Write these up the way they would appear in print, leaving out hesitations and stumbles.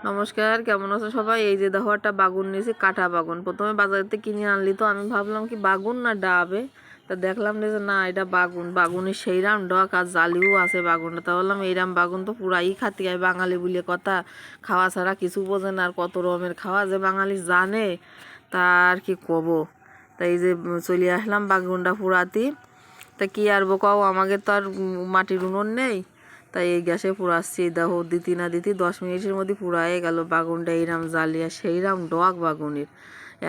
নমস্কার, কেমন আছো সবাই? এই যে দেখো একটা বাগুন নিয়েছি, কাটা বাগুন। প্রথমে বাজারেতে কিনে আনলি তো আমি ভাবলাম কি বাগুন না ডাবে, তা দেখলাম যে না এটা বাগুন। বাগুনের সেইরাম ডক আর জালিও আছে বাগুনটা। তা বললাম এইরাম বাগুন তো পুরাই খাতি হয়, বাঙালি বলে কথা, খাওয়া ছাড়া কিছু বোঝে না। আর কত রকমের খাওয়া যে বাঙালি জানে তা আর কি কব। তা এই যে চলে আসলাম বাগুনটা পুরাতি। তা কি আর কও, আমাকে তো আর মাটির উনুন নেই, তাই এই গ্যাসে পুরাচ্ছি। দেখো দিতি না দিতি 10 মিনিটের মধ্যে পুরাই গেল বাগুনটা। এইরাম জ্বালিয়া সেইরাম ডক বাগুনের,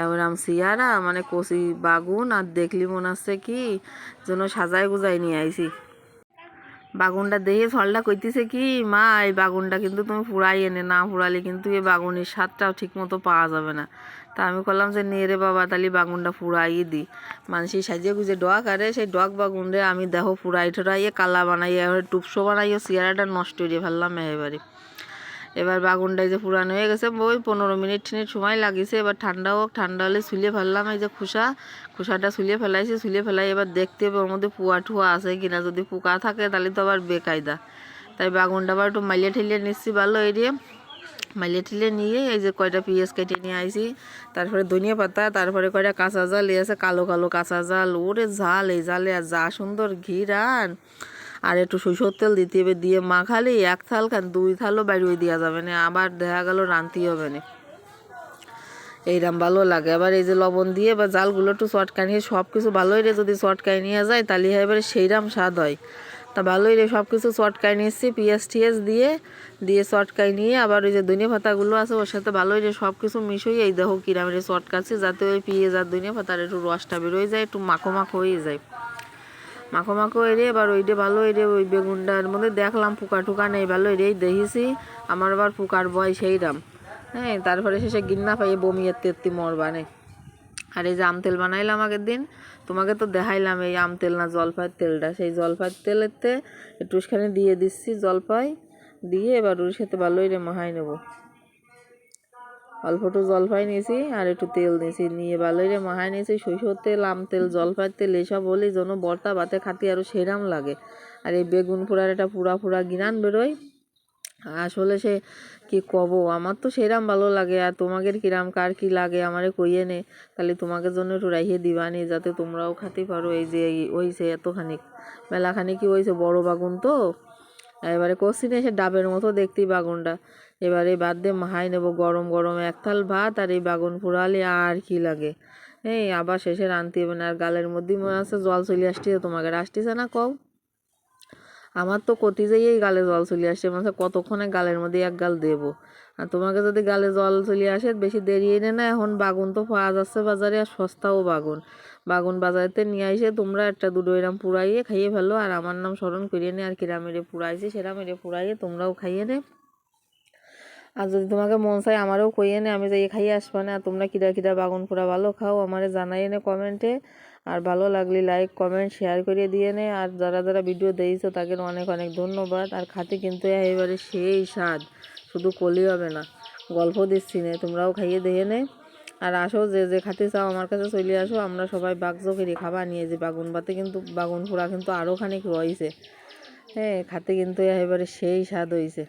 এরাম সিয়ারা মানে কচি বাগুন। আর দেখলি মনে হচ্ছে কি যেন সাজায় গুজাই নিয়ে আইছি। বাগুনটা দেখে ফলটা কইতেছে কি, মা এই বাগুনটা কিন্তু তুমি পুরাই এনে, না পুরালে কিন্তু এই বাগুনের স্বাদটাও ঠিক মতো পাওয়া যাবে না। তা আমি বললাম যে নে রে বাবা, তাহলে বাগুনটা পুরাই দিই। মানুষের সাজিয়ে গুজে ডক আরে সেই ডক বাগুন রে আমি দেখো পুরাই ঠোরাইয়ে কালা বানাইয়ে টুপসো বানাইয়ে চেয়ারাটা নষ্ট করে ফেললাম এবারে। এবার বাগুনটাই যে পুরানো হয়ে গেছে, ওই 15 মিনিট সময় লাগিয়েছে। এবার ঠান্ডা হোক, ঠান্ডা হলে ছুলে ফেললাম। এই যে খোসাটা ছুলে ফেলাইছি, ছুলে ফেলাই এবার দেখতে হবে ওর মধ্যে পুয়া টুয়া আছে কিনা। যদি পোকা থাকে তাহলে তো আবার বেকায়দা। তাই বাগুনটা আবার একটু মাইলে ঠেলিয়ে নিচ্ছি ভালো এরিয়ে। মাইলে ঠেলে নিয়ে এই যে কয়টা পেঁয়াজ কেটে নিয়ে আইছি, তারপরে ধনিয়া পাতা, তারপরে কয়টা কাঁচা জাল, এই আছে কালো কালো কাঁচা জাল। ওরে জাল, এই জালে আর যা সুন্দর ঘি রান। আর একটু সরষের তেল দিতে হবে, দিয়ে মাখালে 1 থাল খান 2 থালও বাইরে দেওয়া যাবে না, আবার দেখা গেল রানতে হবে না। এইরাম ভালো লাগে। আবার এই যে লবণ দিয়ে বা জালগুলো একটু চটকাই নিয়ে সব কিছু ভালোই রে যদি চটকাই নিয়ে যায় তাহলে এবারে সেইরাম স্বাদ হয়। তা ভালোই রে সব কিছু চটকাই নিয়েছি, পেঁয়াজ টিয়াজ দিয়ে দিয়ে চটকাই নিয়ে আবার ওই যে ধনিয়া পাতাগুলো আছে ওর সাথে ভালোই রে সব কিছু মিশিয়ে এই দেখো কিরাম রে চটকাচ্ছি, যাতে ওই পেঁয়াজ আর ধনিয়া পাতার একটু রসটা বেরোয় যায়, একটু মাখো মাখো হয়ে যায়। মাখো মাখো এরে এবার ওইটা ভালো এরে ওই বেগুনটার মধ্যে দেখলাম পোকা টুকা নেই, ভালো এরেই দেখেছি। আমার আবার পোকার ভয় সেইরাম। হ্যাঁ, তারপরে শেষে গিন্না পাইয়ে বমি এত্তি মরবানে। আর এই যে আম তেল বানাইলাম আগের দিন, তোমাকে তো দেখাইলাম এই আম তেল না জলপাইয়ের তেলটা, সেই জলপাইয়ের তেলেতে একটুখানি দিয়ে দিচ্ছি জলপাই দিয়ে। এবার ওর সাথে ভালোই রে মাখাই নেবো। অল্প একটু জলপাই নিয়েছি আর একটু তেল নিয়েছি, নিয়ে ভালোই রে মাখাই নিয়েছি। সরষের তেল, আম তেল, জলপাইয়ের তেল এইসব হলেই যেন ভর্তা ভাতে খাতি আরও সেরাম লাগে। আর এই বেগুন পোড়ার এটা পুরা পুরা গিরান বেরোয়। আসলে সে কি কব, আমার তো সেরাম ভালো লাগে। আর তোমাদের কিরাম কার কি লাগে আমারে কইয়ে নে, তাহলে তোমাদের জন্য একটু রাইখে দিবানি যাতে তোমরাও খাতে পারো। এই যে ওইছে এতখানি মেলাখানি কি হয়েছে, বড় বাগুন তো এবারে কষি নিয়ে সে ডাবের মতো দেখতেই বাগুনটা। এবারে বাদ দিয়ে মাহাই নেবো গরম গরম 1 থাল ভাত, আর এই বাগুন পোড়ালে আর কি লাগে। এই আবার শেষে রানতে হবে না। আর গালের মধ্যেই মনে আছে জল চলে আসতেছে, তোমাকে আসতেছে না কও? আমার তো কতি যেয়েই গালে জল চলে আসে, মানে কতক্ষণে গালের মধ্যে এক গাল দেবো। আর তোমাকে যদি গালে জল চলে আসে বেশি দেরি এনে না। এখন বাগুন তো পাওয়া যাচ্ছে বাজারে, আর সস্তাও বাগুন। বাগুন বাজারেতে নিয়ে এসে তোমরা একটা দুটো এরাম পুড়াইয়ে খাইয়ে ফেলো, আর আমার নাম স্মরণ করিয়ে নে। আর কিরা মেরে পুড়াইছি সেরা মেরে পুড়াইয়ে তোমরাও খাইয়ে নে। আর যদি তোমাকে মন চাই আমারও কইয়ে নে, আমি যাই খাইয়ে আসবা না। আর তোমরা কিরা কিরা বাগুন পোড়া ভালো খাও আমারে জানাই নে কমেন্টে। আর ভালো লাগলে লাইক কমেন্ট শেয়ার করে দিয়ে নে। আর যারা যারা ভিডিও দিয়েছো তাদের অনেক অনেক ধন্যবাদ। আর খাতে কিন্তু এবারে সেই স্বাদ, শুধু কলি হবে না, গল্প দিচ্ছি নে, তোমরাও খাইয়ে দিয়ে নে। আর আসো যে যে খাতে চাও আমার কাছে চলে আসো, আমরা সবাই বাগজো করে খাবা নিয়ে যে বাগুন ভাতে কিন্তু বাগুন পোড়া কিন্তু আরও খানিক রয়েছে। হ্যাঁ, খাতে কিন্তু এবারে সেই স্বাদ হয়েছে।